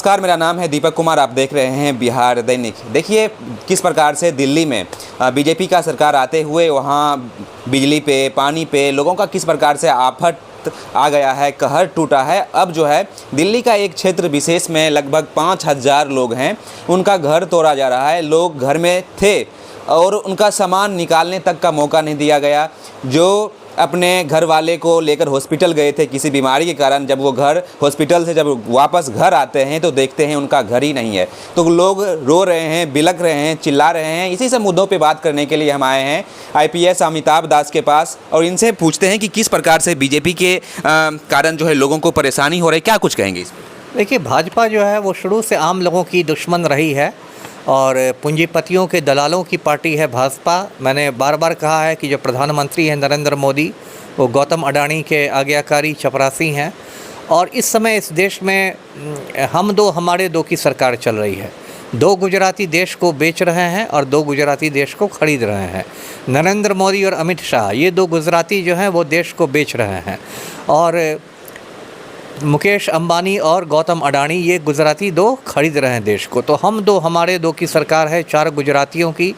नमस्कार, मेरा नाम है दीपक कुमार। आप देख रहे हैं बिहार दैनिक। देखिए किस प्रकार से दिल्ली में बीजेपी का सरकार आते हुए वहाँ बिजली पे, पानी पे लोगों का किस प्रकार से आफत आ गया है, कहर टूटा है। अब जो है दिल्ली का एक क्षेत्र विशेष में लगभग 5000 लोग हैं, उनका घर तोड़ा जा रहा है। लोग घर में थे और उनका सामान निकालने तक का मौका नहीं दिया गया। जो अपने घर वाले को लेकर हॉस्पिटल गए थे किसी बीमारी के कारण, जब वो घर हॉस्पिटल से जब वापस घर आते हैं तो देखते हैं उनका घर ही नहीं है। तो लोग रो रहे हैं, बिलख रहे हैं, चिल्ला रहे हैं। इसी सब मुद्दों पे बात करने के लिए हम आए हैं आईपीएस अमिताभ दास के पास और इनसे पूछते हैं कि किस प्रकार से बीजेपी के कारण जो है लोगों को परेशानी हो रही है। क्या कुछ कहेंगे इस पर? देखिए, भाजपा जो है वो शुरू से आम लोगों की दुश्मन रही है और पूंजीपतियों के दलालों की पार्टी है भाजपा। मैंने बार बार कहा है कि जो प्रधानमंत्री हैं नरेंद्र मोदी, वो गौतम अडानी के आज्ञाकारी चपरासी हैं और इस समय इस देश में हम दो हमारे दो की सरकार चल रही है। दो गुजराती देश को बेच रहे हैं और दो गुजराती देश को खरीद रहे हैं। नरेंद्र मोदी और अमित शाह, ये दो गुजराती जो हैं वो देश को बेच रहे हैं और मुकेश अंबानी और गौतम अडानी, ये गुजराती दो खरीद रहे हैं देश को। तो हम दो हमारे दो की सरकार है, 4 गुजरातियों की।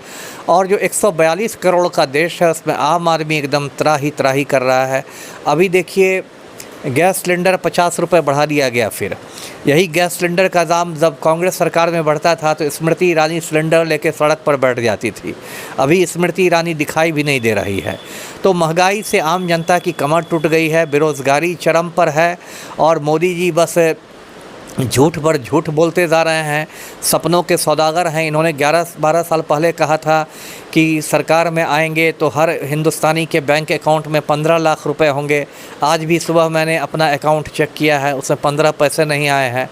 और जो 142 करोड़ का देश है उसमें आम आदमी एकदम त्राही त्राही कर रहा है। अभी देखिए, गैस सिलेंडर 50 रुपये बढ़ा दिया गया। फिर यही गैस सिलेंडर का दाम जब कांग्रेस सरकार में बढ़ता था तो स्मृति ईरानी सिलेंडर लेके सड़क पर बैठ जाती थी। अभी स्मृति ईरानी दिखाई भी नहीं दे रही है। तो महंगाई से आम जनता की कमर टूट गई है, बेरोज़गारी चरम पर है और मोदी जी बस झूठ पर झूठ बोलते जा रहे हैं। सपनों के सौदागर हैं। इन्होंने 11-12 साल पहले कहा था कि सरकार में आएंगे तो हर हिंदुस्तानी के बैंक अकाउंट में 15 लाख रुपए होंगे। आज भी सुबह मैंने अपना अकाउंट चेक किया है, उसमें 15 पैसे नहीं आए हैं।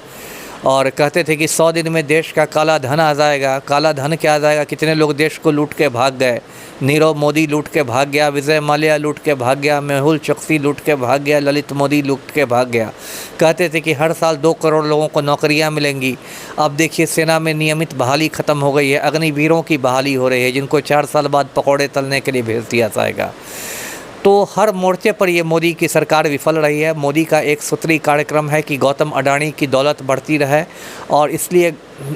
और कहते थे कि 100 दिन में देश का काला धन आ जाएगा। काला धन क्या आ जाएगा? कितने लोग देश को लूट के भाग गए। नीरव मोदी लूट के भाग गया, विजय माल्या लूट के भाग गया, मेहुल चोकसी लूट के भाग गया, ललित मोदी लूट के भाग गया। कहते थे कि हर साल 2 करोड़ लोगों को नौकरियां मिलेंगी। अब देखिए, सेना में नियमित बहाली ख़त्म हो गई है, अग्निवीरों की बहाली हो रही है, जिनको 4 साल बाद पकौड़े तलने के लिए भेज दिया जाएगा। तो हर मोर्चे पर ये मोदी की सरकार विफल रही है। मोदी का एक सूत्री कार्यक्रम है कि गौतम अडानी की दौलत बढ़ती रहे और इसलिए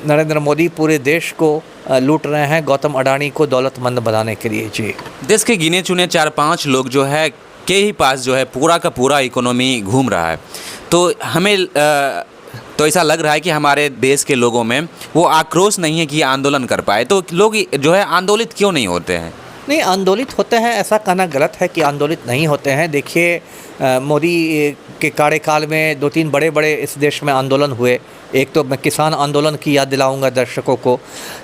नरेंद्र मोदी पूरे देश को लूट रहे हैं गौतम अडानी को दौलतमंद बनाने के लिए। जी, देश के गिने चुने 4-5 लोग जो है के ही पास जो है पूरा का पूरा इकोनॉमी घूम रहा है। तो हमें तो ऐसा लग रहा है कि हमारे देश के लोगों में वो आक्रोश नहीं है कि आंदोलन कर पाए। तो लोग जो है आंदोलित क्यों नहीं होते हैं? नहीं, आंदोलित होते हैं, ऐसा कहना गलत है कि आंदोलित नहीं होते हैं। देखिए, मोदी के कार्यकाल में 2-3 बड़े इस देश में आंदोलन हुए। एक तो मैं किसान आंदोलन की याद दिलाऊंगा दर्शकों को।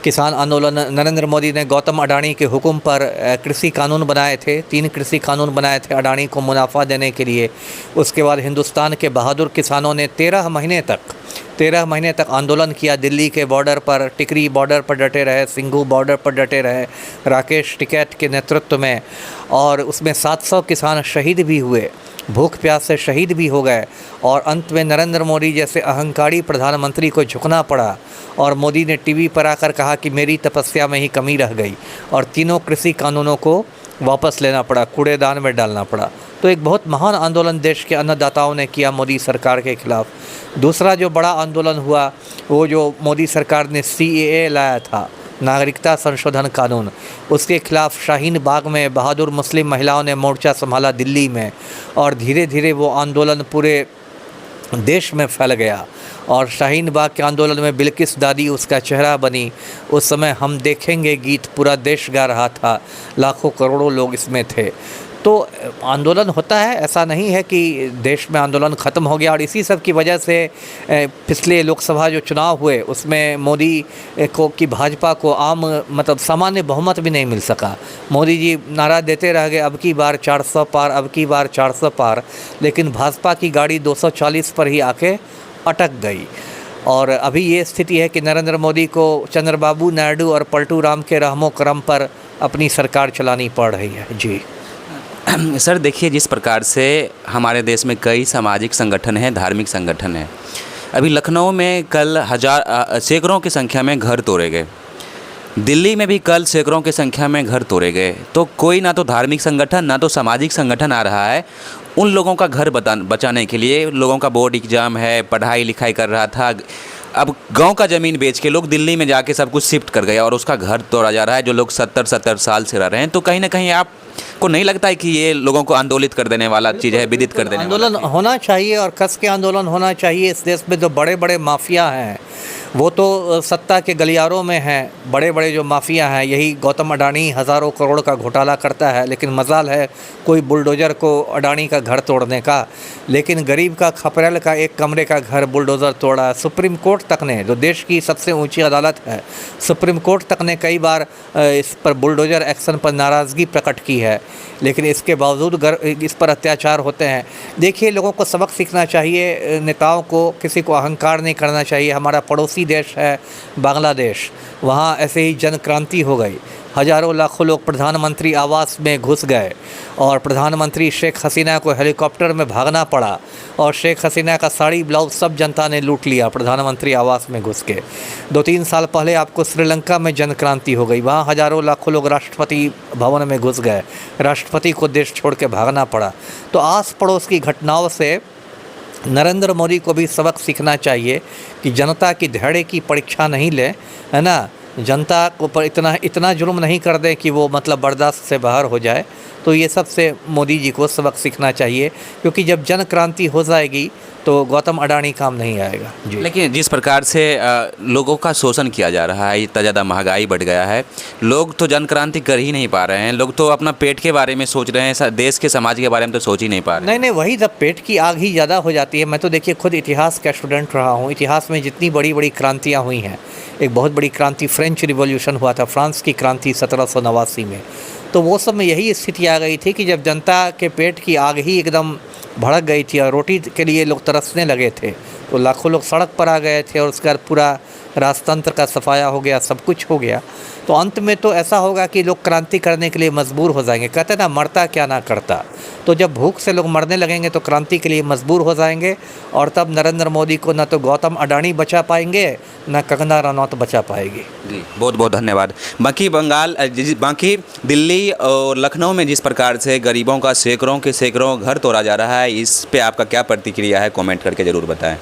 किसान आंदोलन, नरेंद्र मोदी ने गौतम अडानी के हुक्म पर कृषि कानून बनाए थे। 3 कृषि कानून बनाए थे अडानी को मुनाफा देने के लिए। उसके बाद हिंदुस्तान के बहादुर किसानों ने 13 महीने तक आंदोलन किया। दिल्ली के बॉर्डर पर, टिकरी बॉर्डर पर डटे रहे, सिंघू बॉर्डर पर डटे रहे राकेश टिकैत के नेतृत्व में। और उसमें 700 किसान शहीद भी हुए, भूख प्यास से शहीद भी हो गए। और अंत में नरेंद्र मोदी जैसे अहंकारी प्रधानमंत्री को झुकना पड़ा और मोदी ने टीवी पर आकर कहा कि मेरी तपस्या में ही कमी रह गई और 3 कृषि कानूनों को वापस लेना पड़ा, कूड़ेदान में डालना पड़ा। तो एक बहुत महान आंदोलन देश के अन्नदाताओं ने किया मोदी सरकार के खिलाफ। दूसरा जो बड़ा आंदोलन हुआ, वो जो मोदी सरकार ने CAA लाया था, नागरिकता संशोधन कानून, उसके खिलाफ शाहीन बाग में बहादुर मुस्लिम महिलाओं ने मोर्चा संभाला दिल्ली में और धीरे धीरे वो आंदोलन पूरे देश में फैल गया। और शाहीन बाग के आंदोलन में बिल्किस दादी उसका चेहरा बनी। उस समय हम देखेंगे गीत पूरा देश गा रहा था, लाखों करोड़ों लोग इसमें थे। तो आंदोलन होता है, ऐसा नहीं है कि देश में आंदोलन ख़त्म हो गया। और इसी सब की वजह से पिछले लोकसभा जो चुनाव हुए उसमें मोदी को की भाजपा को मतलब सामान्य बहुमत भी नहीं मिल सका। मोदी जी नारा देते रह गए, अब की बार 400 पार, अब की बार 400 पार, लेकिन भाजपा की गाड़ी 240 पर ही आके अटक गई। और अभी ये स्थिति है कि नरेंद्र मोदी को चंद्रबाबू नायडू और पलटू राम के रहमो करम पर अपनी सरकार चलानी पड़ रही है। जी सर, देखिए जिस प्रकार से हमारे देश में कई सामाजिक संगठन हैं, धार्मिक संगठन हैं। अभी लखनऊ में कल सैकड़ों की संख्या में घर तोड़े गए। दिल्ली में भी कल सैकड़ों की संख्या में घर तोड़े गए। तो कोई ना तो धार्मिक संगठन ना तो सामाजिक संगठन आ रहा है उन लोगों का घर बचाने के लिए। लोगों का बोर्ड एग्ज़ाम है, पढ़ाई लिखाई कर रहा था, अब गांव का ज़मीन बेच के लोग दिल्ली में जाके सब कुछ शिफ्ट कर गए और उसका घर तोड़ा जा रहा है, जो लोग 70-70 साल से रह रहे हैं। तो कहीं ना कहीं आपको नहीं लगता है कि ये लोगों को आंदोलित कर देने वाला चीज़ है, विदित कर देने वाला? आंदोलन होना चाहिए और कस के आंदोलन होना चाहिए। इस देश में जो बड़े बड़े माफिया हैं वो तो सत्ता के गलियारों में हैं। बड़े बड़े जो माफिया हैं, यही गौतम अडानी हज़ारों करोड़ का घोटाला करता है, लेकिन मजाल है कोई बुलडोज़र को अडानी का घर तोड़ने का, लेकिन गरीब का खपरेल का एक कमरे का घर बुलडोज़र तोड़ा। सुप्रीम कोर्ट तक ने, जो देश की सबसे ऊंची अदालत है, सुप्रीम कोर्ट तक ने कई बार इस पर बुलडोज़र एक्शन पर नाराज़गी प्रकट की है, लेकिन इसके बावजूद इस पर अत्याचार होते हैं। देखिए, लोगों को सबक सीखना चाहिए, नेताओं को, किसी को अहंकार नहीं करना चाहिए। हमारा पड़ोसी देश है बांग्लादेश, वहाँ ऐसे ही जन क्रांति हो गई, हज़ारों लाखों लोग प्रधानमंत्री आवास में घुस गए और प्रधानमंत्री शेख हसीना को हेलीकॉप्टर में भागना पड़ा और शेख हसीना का साड़ी ब्लाउज सब जनता ने लूट लिया प्रधानमंत्री आवास में घुस के। 2-3 साल पहले आपको श्रीलंका में जन क्रांति हो गई, वहाँ हज़ारों लाखों लोग राष्ट्रपति भवन में घुस गए, राष्ट्रपति को देश छोड़ के भागना पड़ा। तो आस पड़ोस की घटनाओं से नरेंद्र मोदी को भी सबक सीखना चाहिए कि जनता की धैर्य की परीक्षा नहीं ले, है ना, जनता को पर इतना जुल्म नहीं कर दें कि वो मतलब बर्दाश्त से बाहर हो जाए। तो ये सब से मोदी जी को सबक सीखना चाहिए, क्योंकि जब जन क्रांति हो जाएगी तो गौतम अडानी काम नहीं आएगा जी। लेकिन जिस प्रकार से लोगों का शोषण किया जा रहा है, इतना ज़्यादा महंगाई बढ़ गया है, लोग तो जन क्रांति कर ही नहीं पा रहे हैं। लोग तो अपना पेट के बारे में सोच रहे हैं, देश के समाज के बारे में तो सोच ही नहीं पा रहे हैं। नहीं, वही जब पेट की आग ही ज़्यादा हो जाती है। मैं तो देखिए खुद इतिहास का स्टूडेंट रहा हूँ। इतिहास में जितनी बड़ी बड़ी क्रांतियाँ हुई हैं, एक बहुत बड़ी क्रांति फ्रेंच रिवॉल्यूशन हुआ था, फ्रांस की क्रांति 1789 में, तो वो सब में यही स्थिति आ गई थी कि जब जनता के पेट की आग ही एकदम भड़क गई थी और रोटी के लिए लोग तरसने लगे थे, तो लाखों लोग सड़क पर आ गए थे और उसके बाद पूरा राजतंत्र का सफाया हो गया, सब कुछ हो गया। तो अंत में तो ऐसा होगा कि लोग क्रांति करने के लिए मजबूर हो जाएंगे। कहते ना, मरता क्या ना करता। तो जब भूख से लोग मरने लगेंगे तो क्रांति के लिए मजबूर हो जाएंगे, और तब नरेंद्र मोदी को न तो गौतम अडानी बचा पाएंगे, न कंगना रनौत बचा पाएगी जी। बहुत बहुत धन्यवाद। बाकी दिल्ली और लखनऊ में जिस प्रकार से गरीबों का सैकड़ों के सैकड़ों घर तोड़ा जा रहा है, इस पे आपका क्या प्रतिक्रिया है, कमेंट करके ज़रूर बताएं।